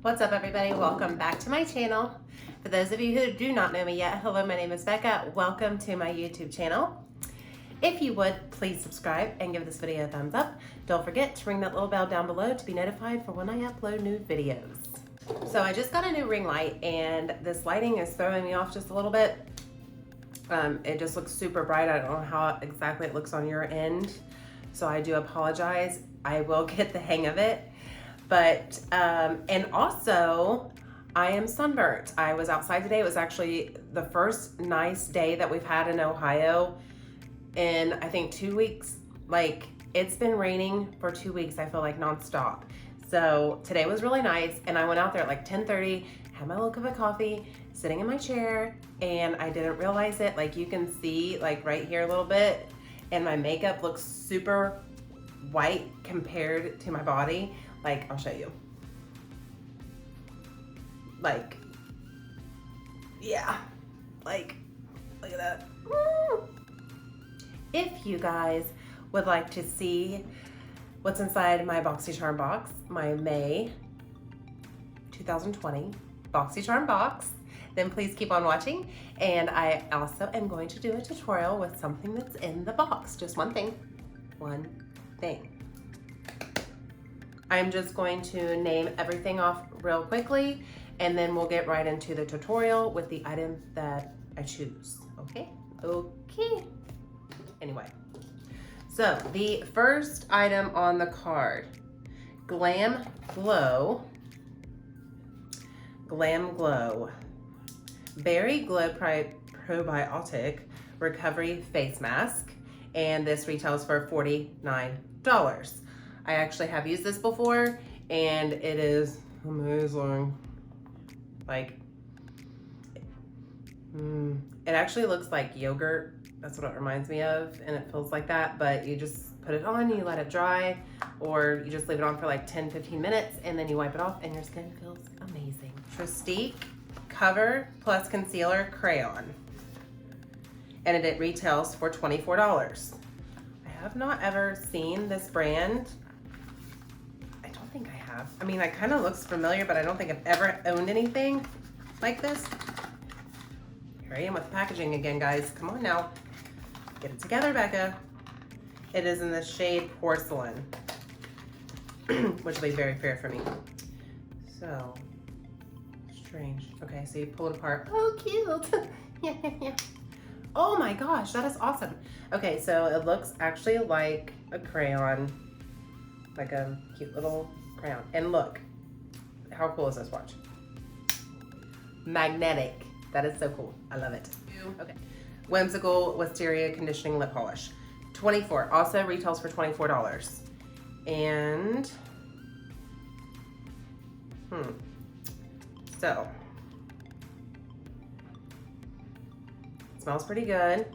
What's up, everybody? Welcome back to my channel. For those of you who do not know me yet, hello, my name is Becca. Welcome to my YouTube channel. If you would, please subscribe and give this video a thumbs up. Don't forget to ring that little bell down below to be notified for when I upload new videos. So I just got a new ring light and this lighting is throwing me off just a little bit. It just looks super bright. I don't know how exactly it looks on your end, so I do apologize. I will get the hang of it. But, and also I am sunburnt. I was outside today. It was actually the first nice day that we've had in Ohio in, I think, 2 weeks. Like, it's been raining for 2 weeks, I feel like, nonstop. So today was really nice, and I went out there at like 10:30, had my little cup of coffee, sitting in my chair, and I didn't realize it. Like, you can see, like, right here a little bit, and my makeup looks super white compared to my body. Like, I'll show you. Like, yeah, like, look at that. Woo! If you guys would like to see what's inside my BoxyCharm box, my May 2020 BoxyCharm box, then please keep on watching. And I also am going to do a tutorial with something that's in the box. Just one thing. I'm just going to name everything off real quickly, and then we'll get right into the tutorial with the items that I choose, okay? Okay. Anyway, so the first item on the card, Glam Glow Berry Glow Probiotic Recovery Face Mask, and this retails for $49. I actually have used this before, and it is amazing. Like, it actually looks like yogurt. That's what it reminds me of, and it feels like that, but you just put it on, you let it dry, or you just leave it on for like 10-15 minutes, and then you wipe it off, and your skin feels amazing. Trestique Cover Plus Concealer Crayon, and it retails for $24. I have not ever seen this brand. I don't think I have. I mean, it kind of looks familiar, but I don't think I've ever owned anything like this. Here I am with packaging again, guys. Come on now. Get it together, Becca. It is in the shade Porcelain, which will be very fair for me. So, strange. Okay, so you pull it apart. Oh, cute. Yeah. Oh my gosh, that is awesome. Okay, so it looks actually like a crayon, like a cute little crayon. And look, how cool is this? Watch. Magnetic. That is so cool. I love it. Okay. Whimsical Wisteria Conditioning Lip Polish. $24. Also retails for $24. And, so, it smells pretty good.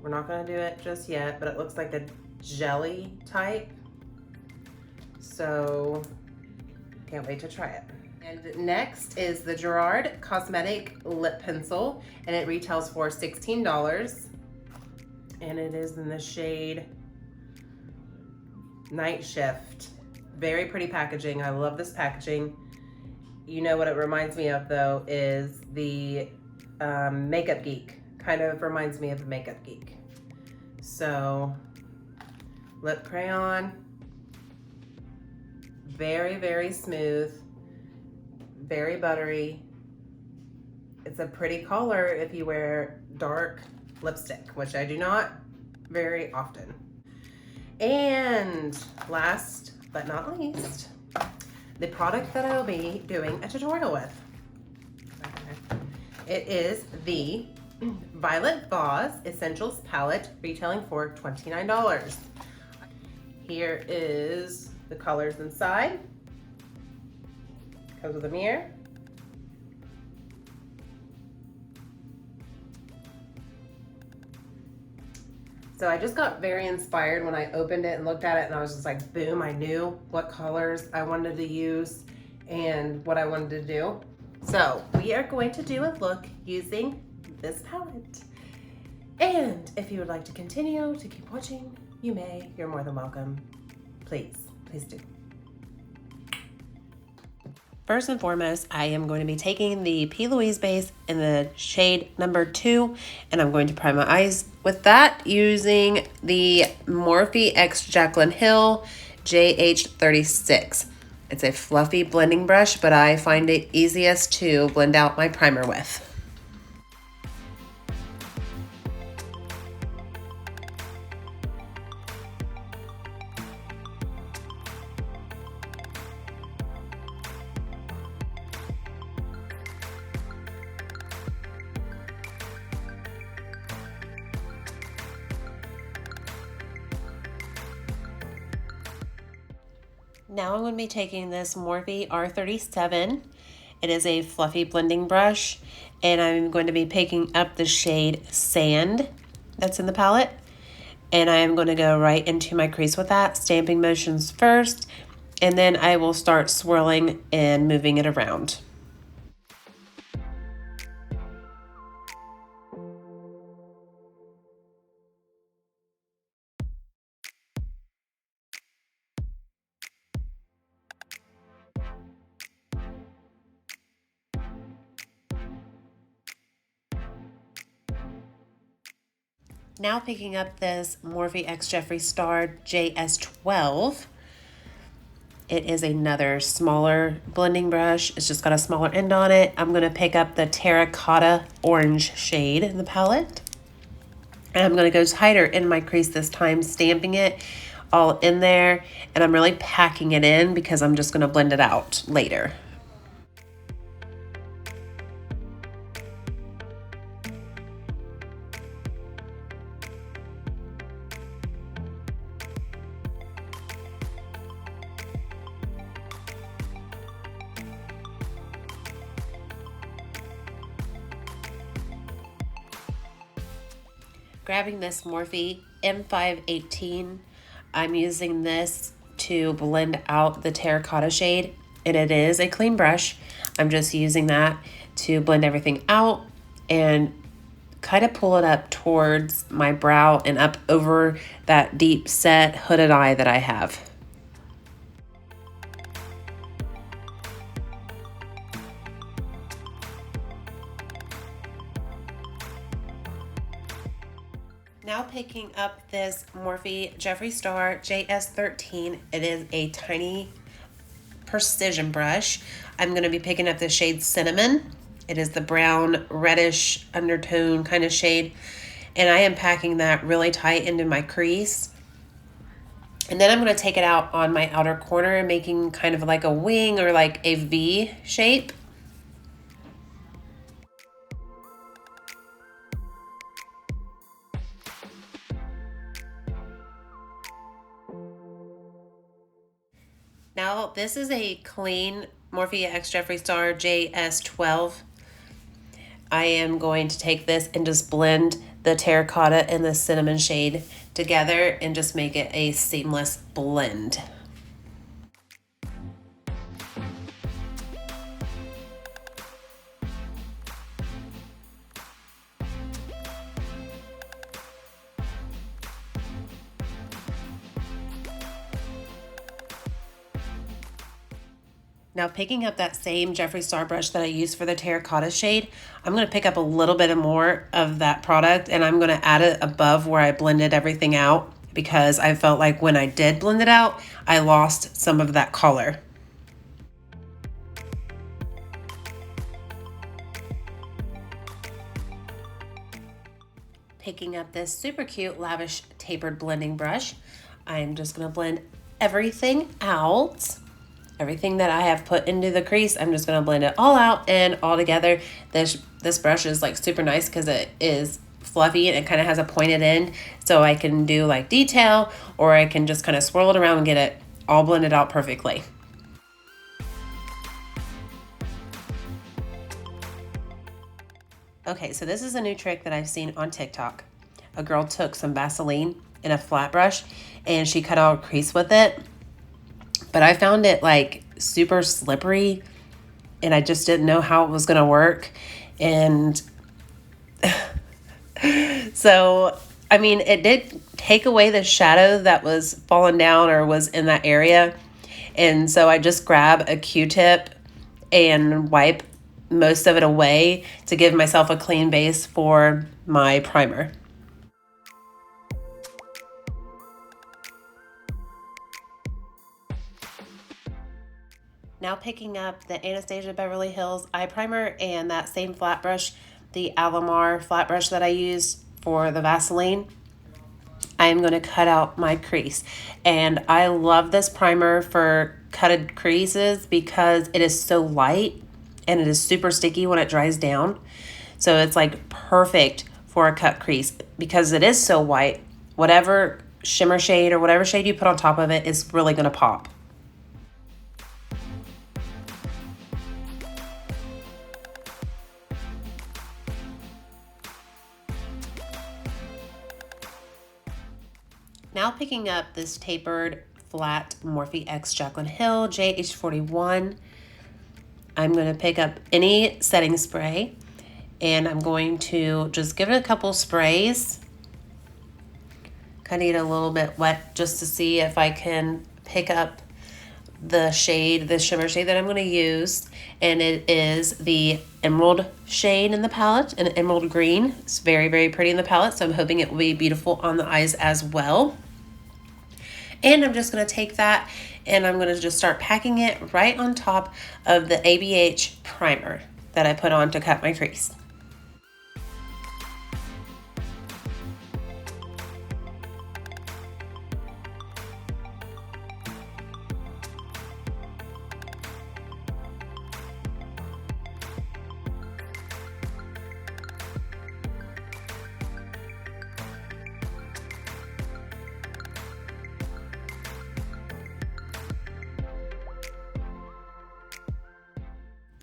We're not gonna do it just yet, but it looks like a jelly type. So, can't wait to try it. And next is the Gerard Cosmetic Lip Pencil, and it retails for $16. And it is in the shade Night Shift. Very pretty packaging. I love this packaging. You know what it reminds me of, though, is the Makeup Geek. Kind of reminds me of a Makeup Geek. So, lip crayon. Very, very smooth. Very buttery. It's a pretty color if you wear dark lipstick, which I do not very often. And last but not least, the product that I will be doing a tutorial with. It is the Violet Voss Essentials Palette, retailing for $29. Here is the colors inside. Comes with a mirror. So I just got very inspired when I opened it and looked at it, and I was just like, boom, I knew what colors I wanted to use and what I wanted to do. So we are going to do a look using this palette. And if you would like to continue to keep watching, you may. You're more than welcome. Please do. First and foremost, I am going to be taking the P. Louise base in the shade number 2, and I'm going to prime my eyes with that using the Morphe X Jaclyn Hill JH36. It's a fluffy blending brush, but I find it easiest to blend out my primer with. Now I'm going to be taking this Morphe R37. It is a fluffy blending brush, and I'm going to be picking up the shade Sand that's in the palette, and I am going to go right into my crease with that, stamping motions first, and then I will start swirling and moving it around. Now picking up this Morphe X Jeffree Star JS12. It is another smaller blending brush. It's just got a smaller end on it. I'm going to pick up the Terracotta Orange shade in the palette. And I'm going to go tighter in my crease this time, stamping it all in there. And I'm really packing it in because I'm just going to blend it out later. Grabbing this Morphe M518, I'm using this to blend out the terracotta shade, and it is a clean brush. I'm just using that to blend everything out and kind of pull it up towards my brow and up over that deep set hooded eye that I have. Now picking up this Morphe Jeffree Star JS13. It is a tiny precision brush. I'm going to be picking up the shade Cinnamon. It is the brown reddish undertone kind of shade. And I am packing that really tight into my crease. And then I'm going to take it out on my outer corner and making kind of like a wing or like a V shape. Now, this is a clean Morphe X Jeffree Star JS12. I am going to take this and just blend the terracotta and the cinnamon shade together and just make it a seamless blend. Now picking up that same Jeffree Star brush that I used for the terracotta shade, I'm going to pick up a little bit more of that product and I'm going to add it above where I blended everything out because I felt like when I did blend it out, I lost some of that color. Picking up this super cute lavish tapered blending brush, I'm just going to blend everything out. Everything that I have put into the crease, I'm just going to blend it all out and all together. This brush is like super nice because it is fluffy and it kind of has a pointed end. So I can do like detail or I can just kind of swirl it around and get it all blended out perfectly. Okay, so this is a new trick that I've seen on TikTok. A girl took some Vaseline in a flat brush and she cut out a crease with it. But I found it like super slippery and I just didn't know how it was going to work. And so, I mean, it did take away the shadow that was falling down or was in that area. And so I just grab a Q-tip and wipe most of it away to give myself a clean base for my primer. Now picking up the Anastasia Beverly Hills eye primer and that same flat brush, the Alamar flat brush that I used for the Vaseline, I'm going to cut out my crease. And I love this primer for cutted creases because it is so light and it is super sticky when it dries down. So it's like perfect for a cut crease because it is so white. Whatever shimmer shade or whatever shade you put on top of it is really going to pop. Now picking up this tapered flat Morphe X Jaclyn Hill JH41, I'm going to pick up any setting spray and I'm going to just give it a couple sprays. Kind of get a little bit wet just to see if I can pick up the shade, the shimmer shade that I'm going to use. And it is the emerald shade in the palette, an emerald green. It's very, very pretty in the palette, so I'm hoping it will be beautiful on the eyes as well. And I'm just going to take that and I'm going to just start packing it right on top of the ABH primer that I put on to cut my crease.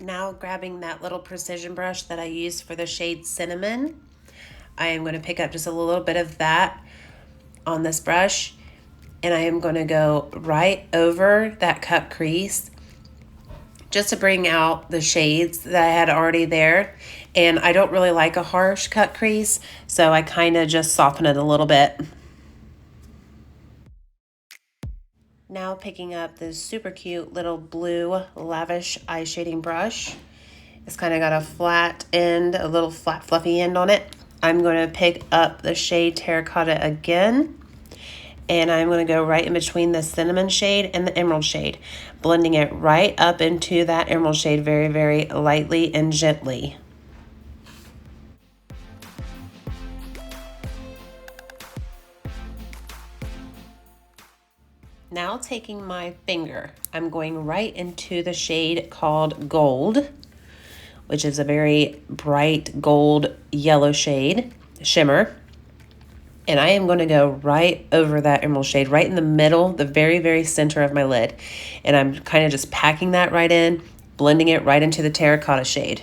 Now grabbing that little precision brush that I used for the shade Cinnamon, I am going to pick up just a little bit of that on this brush and I am going to go right over that cut crease just to bring out the shades that I had already there. And I don't really like a harsh cut crease, so I kind of just soften it a little bit. Now picking up this super cute little blue lavish eye shading brush. It's kind of got a flat end, a little flat fluffy end on it. I'm going to pick up the shade Terracotta again. And I'm going to go right in between the Cinnamon shade and the Emerald shade, blending it right up into that Emerald shade very, very lightly and gently. Now taking my finger, I'm going right into the shade called Gold, which is a very bright gold yellow shade, shimmer. And I am going to go right over that emerald shade, right in the middle, the very, very center of my lid. And I'm kind of just packing that right in, blending it right into the Terracotta shade.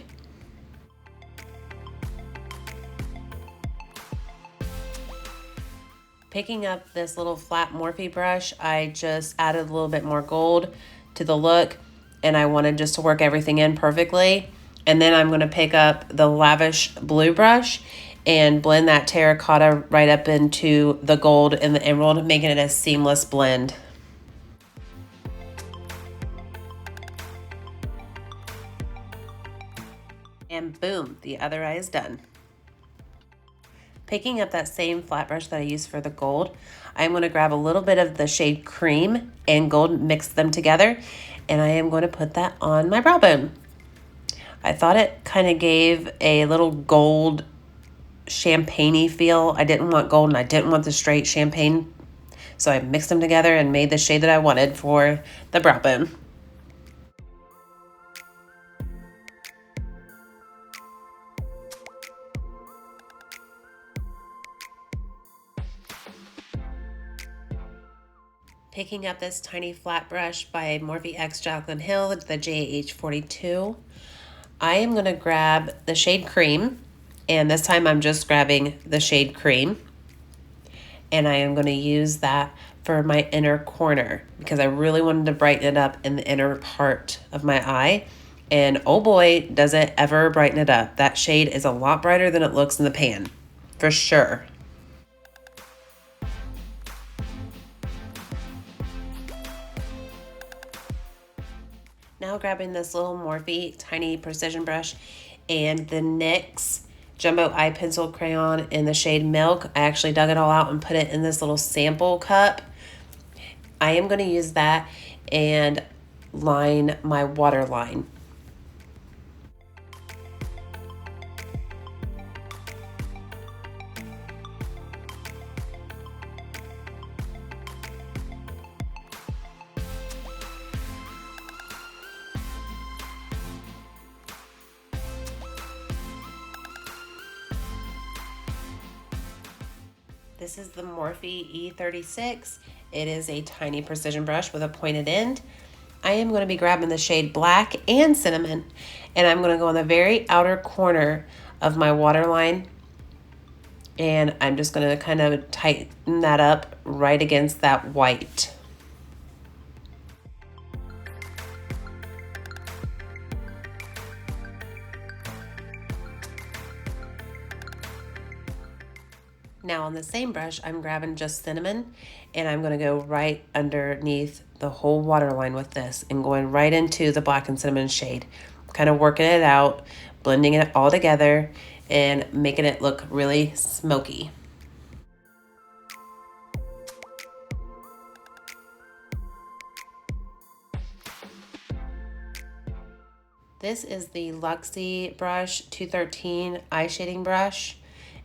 Picking up this little flat Morphe brush, I just added a little bit more gold to the look, and I wanted just to work everything in perfectly. And then I'm going to pick up the lavish blue brush and blend that terracotta right up into the gold and the emerald, making it a seamless blend. And boom, the other eye is done. Picking up that same flat brush that I used for the gold, I'm going to grab a little bit of the shade Cream and Gold, mix them together, and I am going to put that on my brow bone. I thought it kind of gave a little gold champagne-y feel. I didn't want gold and I didn't want the straight champagne, so I mixed them together and made the shade that I wanted for the brow bone. Picking up this tiny flat brush by Morphe X Jaclyn Hill, the JH42, I am going to grab the shade Cream, and this time I'm just grabbing the shade Cream, and I am going to use that for my inner corner because I really wanted to brighten it up in the inner part of my eye, and oh boy, does it ever brighten it up. That shade is a lot brighter than it looks in the pan, for sure. Now grabbing this little Morphe tiny precision brush and the NYX Jumbo Eye Pencil Crayon in the shade Milk. I actually dug it all out and put it in this little sample cup. I am going to use that and line my waterline. This is the Morphe E36. It is a tiny precision brush with a pointed end. I am going to be grabbing the shade Black and Cinnamon, and I'm going to go on the very outer corner of my waterline, and I'm just going to kind of tighten that up right against that white. Now on the same brush, I'm grabbing just Cinnamon, and I'm going to go right underneath the whole waterline with this and going right into the Black and Cinnamon shade. Kind of working it out, blending it all together, and making it look really smoky. This is the Luxie brush 213 eye shading brush.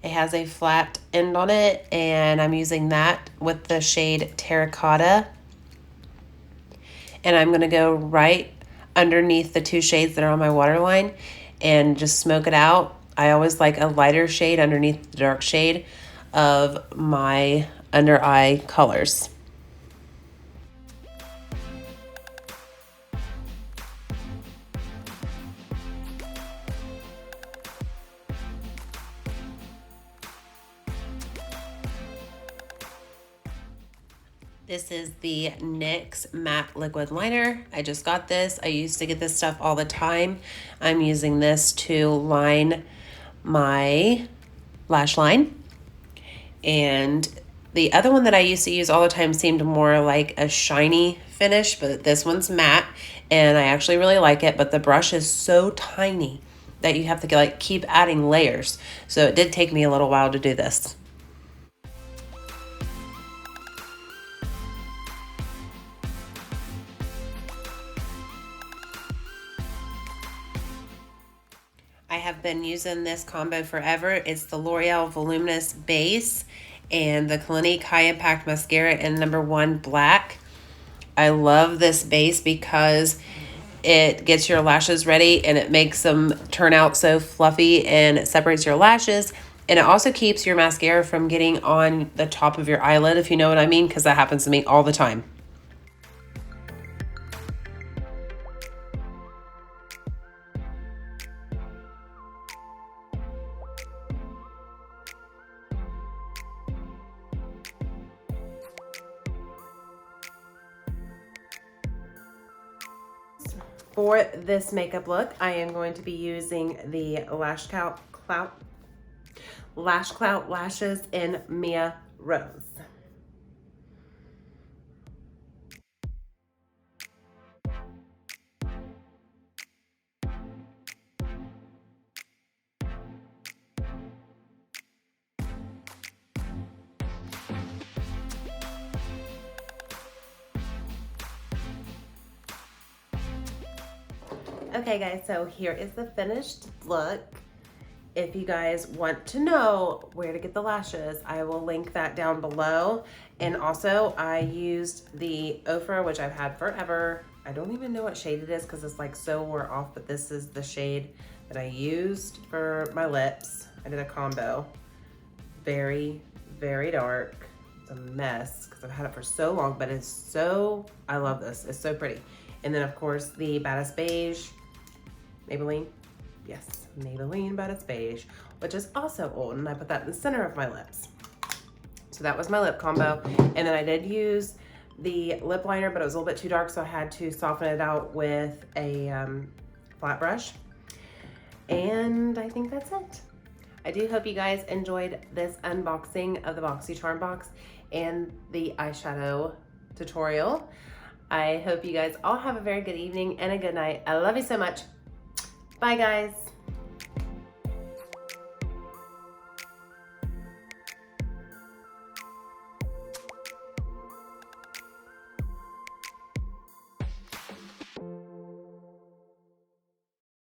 It has a flat end on it, and I'm using that with the shade Terracotta. And I'm going to go right underneath the two shades that are on my waterline and just smoke it out. I always like a lighter shade underneath the dark shade of my under eye colors. This is the NYX Matte Liquid Liner. I just got this. I used to get this stuff all the time. I'm using this to line my lash line. And the other one that I used to use all the time seemed more like a shiny finish, but this one's matte, and I actually really like it, but the brush is so tiny that you have to like keep adding layers. So it did take me a little while to do this. I have been using this combo forever. It's the L'Oreal Voluminous Base and the Clinique High Impact Mascara in #1 Black. I love this base because it gets your lashes ready and it makes them turn out so fluffy, and it separates your lashes, and it also keeps your mascara from getting on the top of your eyelid, if you know what I mean, because that happens to me all the time. For this makeup look, I am going to be using the Lash Clout Lashes in Mia Rose. Okay guys, so here is the finished look. If you guys want to know where to get the lashes, I will link that down below. And also I used the Ofra, which I've had forever. I don't even know what shade it is because it's like so wore off, but this is the shade that I used for my lips. I did a combo. Very, very dark. It's a mess because I've had it for so long, but it's so, I love this. It's so pretty. And then of course the Baddest Beige, Maybelline. Yes, Maybelline Baddest Beige, which is also old, and I put that in the center of my lips. So that was my lip combo. And then I did use the lip liner, but it was a little bit too dark, so I had to soften it out with a flat brush. And I think that's it. I do hope you guys enjoyed this unboxing of the BoxyCharm box and the eyeshadow tutorial. I hope you guys all have a very good evening and a good night. I love you so much. Bye, guys.